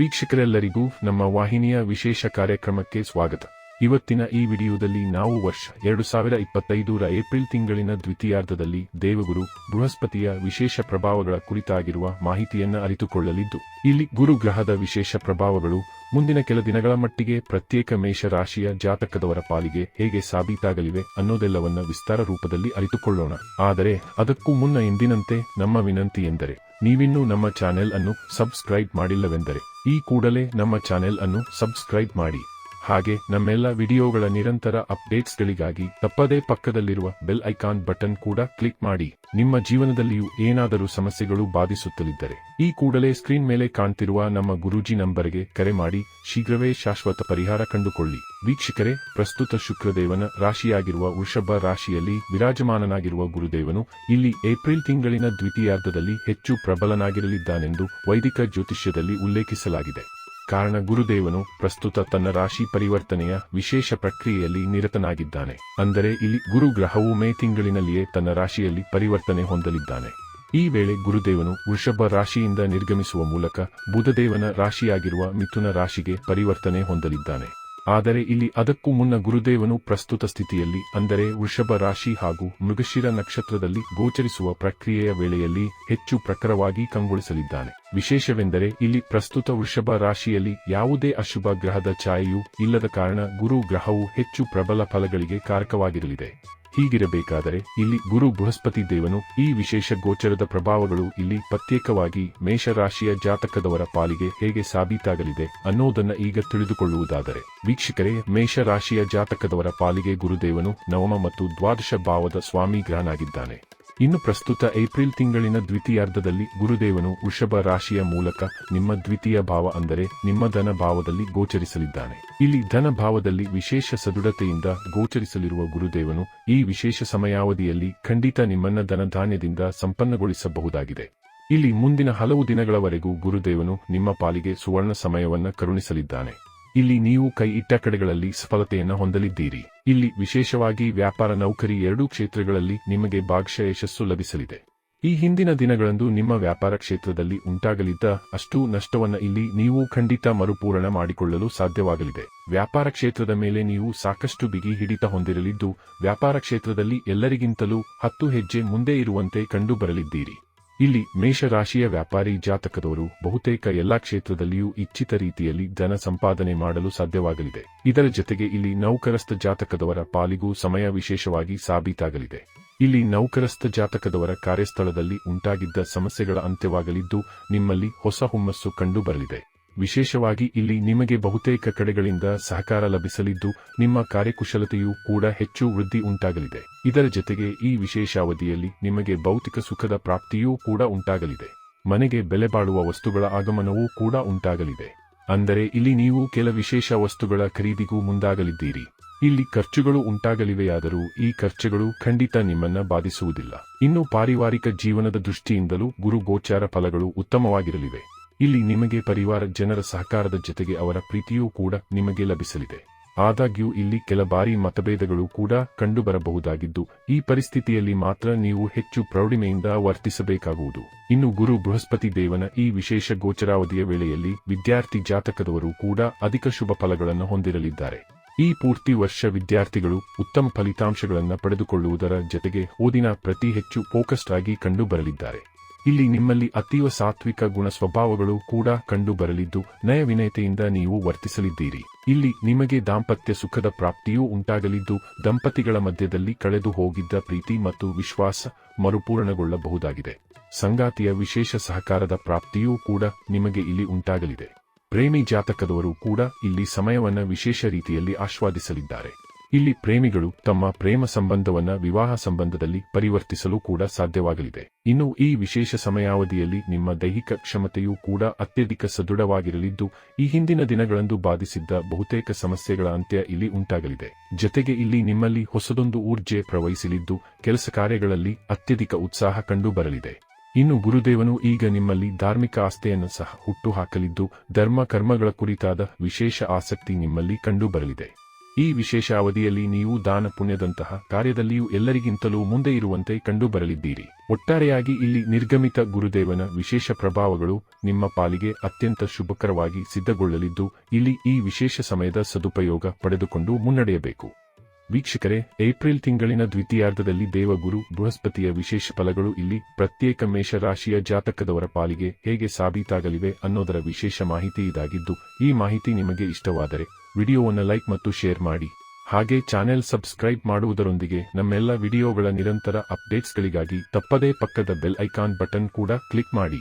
ವೀಕ್ಷಕರೆಲ್ಲರಿಗೂ ನಮ್ಮ ವಾಹಿನಿಯ ವಿಶೇಷ ಕಾರ್ಯಕ್ರಮಕ್ಕೆ ಸ್ವಾಗತ. ಇವತ್ತಿನ ಈ ವಿಡಿಯೋದಲ್ಲಿ ನಾವು ವರ್ಷ 2025ರ ಏಪ್ರಿಲ್ ತಿಂಗಳಿನ ದ್ವಿತೀಯಾರ್ಧದಲ್ಲಿ ದೇವಗುರು ಬೃಹಸ್ಪತಿಯ ವಿಶೇಷ ಪ್ರಭಾವಗಳ ಕುರಿತಾಗಿರುವ ಮಾಹಿತಿಯನ್ನು ಅರಿತುಕೊಳ್ಳಲಿದ್ದು, ಇಲ್ಲಿ ಗುರು ಗ್ರಹದ ವಿಶೇಷ ಪ್ರಭಾವಗಳು ಮುಂದಿನ ಕೆಲ ದಿನಗಳ ಮಟ್ಟಿಗೆ ಪ್ರತ್ಯೇಕ ಮೇಷ ರಾಶಿಯ ಜಾತಕದವರ ಪಾಲಿಗೆ ಹೇಗೆ ಸಾಬೀತಾಗಲಿವೆ ಅನ್ನೋದೆಲ್ಲವನ್ನ ವಿಸ್ತಾರ ರೂಪದಲ್ಲಿ ಅರಿತುಕೊಳ್ಳೋಣ. ಆದರೆ ಅದಕ್ಕೂ ಮುನ್ನ ಎಂದಿನಂತೆ ನಮ್ಮ ವಿನಂತಿ ಎಂದರೆ, ನೀವಿನ್ನೂ ನಮ್ಮ ಚಾನೆಲ್ ಅನ್ನು ಸಬ್ಸ್ಕ್ರೈಬ್ ಮಾಡಿಲ್ಲವೆಂದರೆ ಈ ಕೂಡಲೇ ನಮ್ಮ ಚಾನೆಲ್ ಅನ್ನು ಸಬ್ಸ್ಕ್ರೈಬ್ ಮಾಡಿ. ಹಾಗೆ ನಮ್ಮೆಲ್ಲ ವಿಡಿಯೋಗಳ ನಿರಂತರ ಅಪ್ಡೇಟ್ಸ್ಗಳಿಗಾಗಿ ತಪ್ಪದೇ ಪಕ್ಕದಲ್ಲಿರುವ ಬೆಲ್ ಐಕಾನ್ ಬಟನ್ ಕೂಡ ಕ್ಲಿಕ್ ಮಾಡಿ. ನಿಮ್ಮ ಜೀವನದಲ್ಲಿಯೂ ಏನಾದರೂ ಸಮಸ್ಯೆಗಳು ಬಾಧಿಸುತ್ತಲಿದ್ದರೆ ಈ ಕೂಡಲೇ ಸ್ಕ್ರೀನ್ ಮೇಲೆ ಕಾಣ್ತಿರುವ ನಮ್ಮ ಗುರೂಜಿ ನಂಬರ್ಗೆ ಕರೆ ಮಾಡಿ ಶೀಘ್ರವೇ ಶಾಶ್ವತ ಪರಿಹಾರ ಕಂಡುಕೊಳ್ಳಿ. ವೀಕ್ಷಕರೇ, ಪ್ರಸ್ತುತ ಶುಕ್ರದೇವನ ರಾಶಿಯಾಗಿರುವ ವೃಷಭ ರಾಶಿಯಲ್ಲಿ ವಿರಾಜಮಾನನಾಗಿರುವ ಗುರುದೇವನು ಇಲ್ಲಿ ಏಪ್ರಿಲ್ ತಿಂಗಳಿನ ದ್ವಿತೀಯಾರ್ಧದಲ್ಲಿ ಹೆಚ್ಚು ಪ್ರಬಲನಾಗಿರಲಿದ್ದಾನೆಂದು ವೈದಿಕ ಜ್ಯೋತಿಷ್ಯದಲ್ಲಿ ಉಲ್ಲೇಖಿಸಲಾಗಿದೆ. ಕಾರಣ, ಗುರುದೇವನು ಪ್ರಸ್ತುತ ತನ್ನ ರಾಶಿ ಪರಿವರ್ತನೆಯ ವಿಶೇಷ ಪ್ರಕ್ರಿಯೆಯಲ್ಲಿ ನಿರತನಾಗಿದ್ದಾನೆ. ಅಂದರೆ ಇಲ್ಲಿ ಗುರು ಗ್ರಹವು ಮೇ ತಿಂಗಳಿನಲ್ಲಿಯೇ ತನ್ನ ರಾಶಿಯಲ್ಲಿ ಪರಿವರ್ತನೆ ಹೊಂದಲಿದ್ದಾನೆ. ಈ ವೇಳೆ ಗುರುದೇವನು ವೃಷಭ ರಾಶಿಯಿಂದ ನಿರ್ಗಮಿಸುವ ಮೂಲಕ ಬುಧದೇವನ ರಾಶಿಯಾಗಿರುವ ಮಿಥುನ ರಾಶಿಗೆ ಪರಿವರ್ತನೆ ಹೊಂದಲಿದ್ದಾನೆ. ಆದರೆ ಇಲ್ಲಿ ಅದಕ್ಕೂ ಮುನ್ನ ಗುರುದೇವನು ಪ್ರಸ್ತುತ ಸ್ಥಿತಿಯಲ್ಲಿ ಅಂದರೆ ವೃಷಭ ರಾಶಿ ಹಾಗೂ ಮೃಗಶಿರ ನಕ್ಷತ್ರದಲ್ಲಿ ಗೋಚರಿಸುವ ಪ್ರಕ್ರಿಯೆಯ ವೇಳೆಯಲ್ಲಿ ಹೆಚ್ಚು ಪ್ರಖರವಾಗಿ ಕಂಗೊಳಿಸಲಿದ್ದಾನೆ. ವಿಶೇಷವೆಂದರೆ ಇಲ್ಲಿ ಪ್ರಸ್ತುತ ವೃಷಭ ರಾಶಿಯಲ್ಲಿ ಯಾವುದೇ ಅಶುಭ ಗ್ರಹದ ಛಾಯೆಯೂ ಇಲ್ಲದ ಕಾರಣ ಗುರು ಗ್ರಹವು ಹೆಚ್ಚು ಪ್ರಬಲ ಫಲಗಳಿಗೆ ಕಾರಕವಾಗಿರಲಿದೆ. ಹೀಗಿರಬೇಕಾದರೆ ಇಲ್ಲಿ ಗುರು ಬೃಹಸ್ಪತಿ ದೇವನು ಈ ವಿಶೇಷ ಗೋಚರದ ಪ್ರಭಾವಗಳು ಇಲ್ಲಿ ಪ್ರತ್ಯೇಕವಾಗಿ ಮೇಷರಾಶಿಯ ಜಾತಕದವರ ಪಾಲಿಗೆ ಹೇಗೆ ಸಾಬೀತಾಗಲಿದೆ ಅನ್ನೋದನ್ನ ಈಗ ತಿಳಿದುಕೊಳ್ಳುವುದಾದರೆ, ವೀಕ್ಷಕರೇ, ಮೇಷರಾಶಿಯ ಜಾತಕದವರ ಪಾಲಿಗೆ ಗುರುದೇವನು ನವಮ ಮತ್ತು ದ್ವಾದಶ ಭಾವದ ಸ್ವಾಮಿ ಗ್ರಹನಾಗಿದ್ದಾನೆ. ಇನ್ನು ಪ್ರಸ್ತುತ ಏಪ್ರಿಲ್ ತಿಂಗಳಿನ ದ್ವಿತೀಯಾರ್ಧದಲ್ಲಿ ಗುರುದೇವನು ವೃಷಭ ರಾಶಿಯ ಮೂಲಕ ನಿಮ್ಮ ದ್ವಿತೀಯ ಭಾವ ಅಂದರೆ ನಿಮ್ಮ ಧನ ಭಾವದಲ್ಲಿ ಗೋಚರಿಸಲಿದ್ದಾನೆ. ಇಲ್ಲಿ ಧನ ಭಾವದಲ್ಲಿ ವಿಶೇಷ ಸದೃಢತೆಯಿಂದ ಗೋಚರಿಸಲಿರುವ ಗುರುದೇವನು ಈ ವಿಶೇಷ ಸಮಯಾವಧಿಯಲ್ಲಿ ಖಂಡಿತ ನಿಮ್ಮನ್ನ ಧನಧಾನ್ಯದಿಂದ ಸಂಪನ್ನಗೊಳಿಸಬಹುದಾಗಿದೆ. ಇಲ್ಲಿ ಮುಂದಿನ ಹಲವು ದಿನಗಳವರೆಗೂ ಗುರುದೇವನು ನಿಮ್ಮ ಪಾಲಿಗೆ ಸುವರ್ಣ ಸಮಯವನ್ನ ಕರುಣಿಸಲಿದ್ದಾನೆ. ಇಲ್ಲಿ ನೀವು ಕೈ ಇಟ್ಟ ಕಡೆಗಳಲ್ಲಿ ಸಫಲತೆಯನ್ನು ಹೊಂದಲಿದ್ದೀರಿ. ಇಲ್ಲಿ ವಿಶೇಷವಾಗಿ ವ್ಯಾಪಾರ, ನೌಕರಿ ಎರಡೂ ಕ್ಷೇತ್ರಗಳಲ್ಲಿ ನಿಮಗೆ ಭಾಗಶಃ ಯಶಸ್ಸು ಲಭಿಸಲಿದೆ. ಈ ಹಿಂದಿನ ದಿನಗಳಂದು ನಿಮ್ಮ ವ್ಯಾಪಾರ ಕ್ಷೇತ್ರದಲ್ಲಿ ಉಂಟಾಗಲಿದ್ದ ಅಷ್ಟು ನಷ್ಟವನ್ನ ಇಲ್ಲಿ ನೀವು ಖಂಡಿತ ಮರುಪೂರಣ ಮಾಡಿಕೊಳ್ಳಲು ಸಾಧ್ಯವಾಗಲಿದೆ. ವ್ಯಾಪಾರ ಕ್ಷೇತ್ರದ ಮೇಲೆ ನೀವು ಸಾಕಷ್ಟು ಬಿಗಿ ಹಿಡಿತ ಹೊಂದಿರಲಿದ್ದು, ವ್ಯಾಪಾರ ಕ್ಷೇತ್ರದಲ್ಲಿ ಎಲ್ಲರಿಗಿಂತಲೂ 10 ಹೆಜ್ಜೆ ಮುಂದೆ ಇರುವಂತೆ ಕಂಡುಬರಲಿದ್ದೀರಿ. ಇಲ್ಲಿ ಮೇಷರಾಶಿಯ ವ್ಯಾಪಾರಿ ಜಾತಕದವರು ಬಹುತೇಕ ಎಲ್ಲಾ ಕ್ಷೇತ್ರದಲ್ಲಿಯೂ ಇಚ್ಛಿತ ರೀತಿಯಲ್ಲಿ ಧನ ಸಂಪಾದನೆ ಮಾಡಲು ಸಾಧ್ಯವಾಗಲಿದೆ. ಇದರ ಜೊತೆಗೆ ಇಲ್ಲಿ ನೌಕರಸ್ಥ ಜಾತಕದವರ ಪಾಲಿಗೂ ಸಮಯ ವಿಶೇಷವಾಗಿ ಸಾಬೀತಾಗಲಿದೆ. ಇಲ್ಲಿ ನೌಕರಸ್ಥ ಜಾತಕದವರ ಕಾರ್ಯಸ್ಥಳದಲ್ಲಿ ಉಂಟಾಗಿದ್ದ ಸಮಸ್ಯೆಗಳ ಅಂತ್ಯವಾಗಲಿದ್ದು, ನಿಮ್ಮಲ್ಲಿ ಹೊಸ ಹುಮ್ಮಸ್ಸು ಕಂಡುಬರಲಿದೆ. ವಿಶೇಷವಾಗಿ ಇಲ್ಲಿ ನಿಮಗೆ ಬಹುತೇಕ ಕಡೆಗಳಿಂದ ಸಹಕಾರ ಲಭಿಸಲಿದ್ದು, ನಿಮ್ಮ ಕಾರ್ಯಕುಶಲತೆಯೂ ಕೂಡ ಹೆಚ್ಚು ವೃದ್ಧಿ ಉಂಟಾಗಲಿದೆ. ಇದರ ಜೊತೆಗೆ ಈ ವಿಶೇಷ ಅವಧಿಯಲ್ಲಿ ನಿಮಗೆ ಭೌತಿಕ ಸುಖದ ಪ್ರಾಪ್ತಿಯೂ ಕೂಡ ಉಂಟಾಗಲಿದೆ. ಮನೆಗೆ ಬೆಲೆ ಬಾಳುವ ವಸ್ತುಗಳ ಆಗಮನವೂ ಕೂಡ ಉಂಟಾಗಲಿದೆ. ಅಂದರೆ ಇಲ್ಲಿ ನೀವು ಕೆಲ ವಿಶೇಷ ವಸ್ತುಗಳ ಖರೀದಿಗೂ ಮುಂದಾಗಲಿದ್ದೀರಿ. ಇಲ್ಲಿ ಖರ್ಚುಗಳು ಉಂಟಾಗಲಿವೆಯಾದರೂ ಈ ಖರ್ಚುಗಳು ಖಂಡಿತ ನಿಮ್ಮನ್ನ ಬಾಧಿಸುವುದಿಲ್ಲ. ಇನ್ನು ಪಾರಿವಾರಿಕ ಜೀವನದ ದೃಷ್ಟಿಯಿಂದಲೂ ಗುರು ಗೋಚಾರ ಫಲಗಳು ಉತ್ತಮವಾಗಿರಲಿವೆ. ಇಲ್ಲಿ ನಿಮಗೆ ಪರಿವಾರ ಜನರ ಸಹಕಾರದ ಜೊತೆಗೆ ಅವರ ಪ್ರೀತಿಯೂ ಕೂಡ ನಿಮಗೆ ಲಭಿಸಲಿದೆ. ಆದಾಗ್ಯೂ ಇಲ್ಲಿ ಕೆಲ ಬಾರಿ ಮತಭೇದಗಳು ಕೂಡ ಕಂಡುಬರಬಹುದಾಗಿದ್ದು, ಈ ಪರಿಸ್ಥಿತಿಯಲ್ಲಿ ಮಾತ್ರ ನೀವು ಹೆಚ್ಚು ಪ್ರೌಢಿಮೆಯಿಂದ ವರ್ತಿಸಬೇಕಾಗುವುದು. ಇನ್ನು ಗುರು ಬೃಹಸ್ಪತಿ ದೇವನ ಈ ವಿಶೇಷ ಗೋಚರಾವಧಿಯ ವೇಳೆಯಲ್ಲಿ ವಿದ್ಯಾರ್ಥಿ ಜಾತಕದವರು ಕೂಡ ಅಧಿಕ ಶುಭ ಫಲಗಳನ್ನು ಹೊಂದಿರಲಿದ್ದಾರೆ. ಈ ಪೂರ್ತಿ ವರ್ಷ ವಿದ್ಯಾರ್ಥಿಗಳು ಉತ್ತಮ ಫಲಿತಾಂಶಗಳನ್ನು ಪಡೆದುಕೊಳ್ಳುವುದರ ಜೊತೆಗೆ ಓದಿನ ಪ್ರತಿ ಹೆಚ್ಚು ಫೋಕಸ್ಡ್ ಆಗಿ ಕಂಡುಬರಲಿದ್ದಾರೆ. ಇಲ್ಲಿ ನಿಮ್ಮಲ್ಲಿ ಅತೀವ ಸಾತ್ವಿಕ ಗುಣ ಸ್ವಭಾವಗಳು ಕೂಡ ಕಂಡುಬರಲಿದ್ದು, ನಯ ವಿನಯತೆಯಿಂದ ನೀವು ವರ್ತಿಸಲಿದ್ದೀರಿ. ಇಲ್ಲಿ ನಿಮಗೆ ದಾಂಪತ್ಯ ಸುಖದ ಪ್ರಾಪ್ತಿಯೂ ಉಂಟಾಗಲಿದ್ದು, ದಂಪತಿಗಳ ಮಧ್ಯದಲ್ಲಿ ಕಳೆದು ಹೋಗಿದ್ದ ಪ್ರೀತಿ ಮತ್ತು ವಿಶ್ವಾಸ ಮರುಪೂರಣಗೊಳ್ಳಬಹುದಾಗಿದೆ. ಸಂಗಾತಿಯ ವಿಶೇಷ ಸಹಕಾರದ ಪ್ರಾಪ್ತಿಯೂ ಕೂಡ ನಿಮಗೆ ಇಲ್ಲಿ ಉಂಟಾಗಲಿದೆ. ಪ್ರೇಮಿ ಜಾತಕದವರು ಕೂಡ ಇಲ್ಲಿ ಸಮಯವನ್ನ ವಿಶೇಷ ರೀತಿಯಲ್ಲಿ ಆಸ್ವಾದಿಸಲಿದ್ದಾರೆ. ಇಲ್ಲಿ ಪ್ರೇಮಿಗಳು ತಮ್ಮ ಪ್ರೇಮ ಸಂಬಂಧವನ್ನ ವಿವಾಹ ಸಂಬಂಧದಲ್ಲಿ ಪರಿವರ್ತಿಸಲು ಕೂಡ ಸಾಧ್ಯವಾಗಲಿದೆ. ಇನ್ನು ಈ ವಿಶೇಷ ಸಮಯಾವಧಿಯಲ್ಲಿ ನಿಮ್ಮ ದೈಹಿಕ ಕ್ಷಮತೆಯೂ ಕೂಡ ಅತ್ಯಧಿಕ ಸದೃಢವಾಗಿರಲಿದ್ದು, ಈ ಹಿಂದಿನ ದಿನಗಳಂದು ಬಾಧಿಸಿದ್ದ ಬಹುತೇಕ ಸಮಸ್ಯೆಗಳ ಅಂತ್ಯ ಇಲ್ಲಿ ಉಂಟಾಗಲಿದೆ. ಜೊತೆಗೆ ಇಲ್ಲಿ ನಿಮ್ಮಲ್ಲಿ ಹೊಸದೊಂದು ಊರ್ಜೆ ಪ್ರವಹಿಸಲಿದ್ದು, ಕೆಲಸ ಕಾರ್ಯಗಳಲ್ಲಿ ಅತ್ಯಧಿಕ ಉತ್ಸಾಹ ಕಂಡುಬರಲಿದೆ. ಇನ್ನು ಗುರುದೇವನು ಈಗ ನಿಮ್ಮಲ್ಲಿ ಧಾರ್ಮಿಕ ಆಸ್ಥೆಯನ್ನು ಸಹ ಹುಟ್ಟು ಹಾಕಲಿದ್ದು, ಧರ್ಮ ಕರ್ಮಗಳ ಕುರಿತಾದ ವಿಶೇಷ ಆಸಕ್ತಿ ನಿಮ್ಮಲ್ಲಿ ಕಂಡುಬರಲಿದೆ. ಈ ವಿಶೇಷ ಅವಧಿಯಲ್ಲಿ ನೀವು ದಾನ ಪುಣ್ಯದಂತಹ ಕಾರ್ಯದಲ್ಲಿಯೂ ಎಲ್ಲರಿಗಿಂತಲೂ ಮುಂದೆ ಇರುವಂತೆ ಕಂಡುಬರಲಿದ್ದೀರಿ. ಒಟ್ಟಾರೆಯಾಗಿ ಇಲ್ಲಿ ನಿರ್ಗಮಿತ ಗುರುದೇವನ ವಿಶೇಷ ಪ್ರಭಾವಗಳು ನಿಮ್ಮ ಪಾಲಿಗೆ ಅತ್ಯಂತ ಶುಭಕರವಾಗಿ ಸಿದ್ಧಗೊಳ್ಳಲಿದ್ದು, ಇಲ್ಲಿ ಈ ವಿಶೇಷ ಸಮಯದ ಸದುಪಯೋಗ ಪಡೆದುಕೊಂಡು ಮುನ್ನಡೆಯಬೇಕು. ವೀಕ್ಷಕರೇ, ಏಪ್ರಿಲ್ ತಿಂಗಳಿನ ದ್ವಿತೀಯಾರ್ಧದಲ್ಲಿ ದೇವಗುರು ಬೃಹಸ್ಪತಿಯ ವಿಶೇಷ ಫಲಗಳು ಇಲ್ಲಿ ಪ್ರತ್ಯೇಕ ಮೇಷ ರಾಶಿಯ ಜಾತಕದವರ ಪಾಲಿಗೆ ಹೇಗೆ ಸಾಬೀತಾಗಲಿವೆ ಅನ್ನೋದರ ವಿಶೇಷ ಮಾಹಿತಿ ಇದಾಗಿದ್ದು, ಈ ಮಾಹಿತಿ ನಿಮಗೆ ಇಷ್ಟವಾದರೆ ವಿಡಿಯೋವನ್ನು ಲೈಕ್ ಮತ್ತು ಶೇರ್ ಮಾಡಿ. ಹಾಗೆ ಚಾನೆಲ್ ಸಬ್ಸ್ಕ್ರೈಬ್ ಮಾಡುವುದರೊಂದಿಗೆ ನಮ್ಮೆಲ್ಲ ವಿಡಿಯೋಗಳ ನಿರಂತರ ಅಪ್ಡೇಟ್ಸ್ಗಳಿಗಾಗಿ ತಪ್ಪದೇ ಪಕ್ಕದ ಬೆಲ್ ಐಕಾನ್ ಬಟನ್ ಕೂಡ ಕ್ಲಿಕ್ ಮಾಡಿ.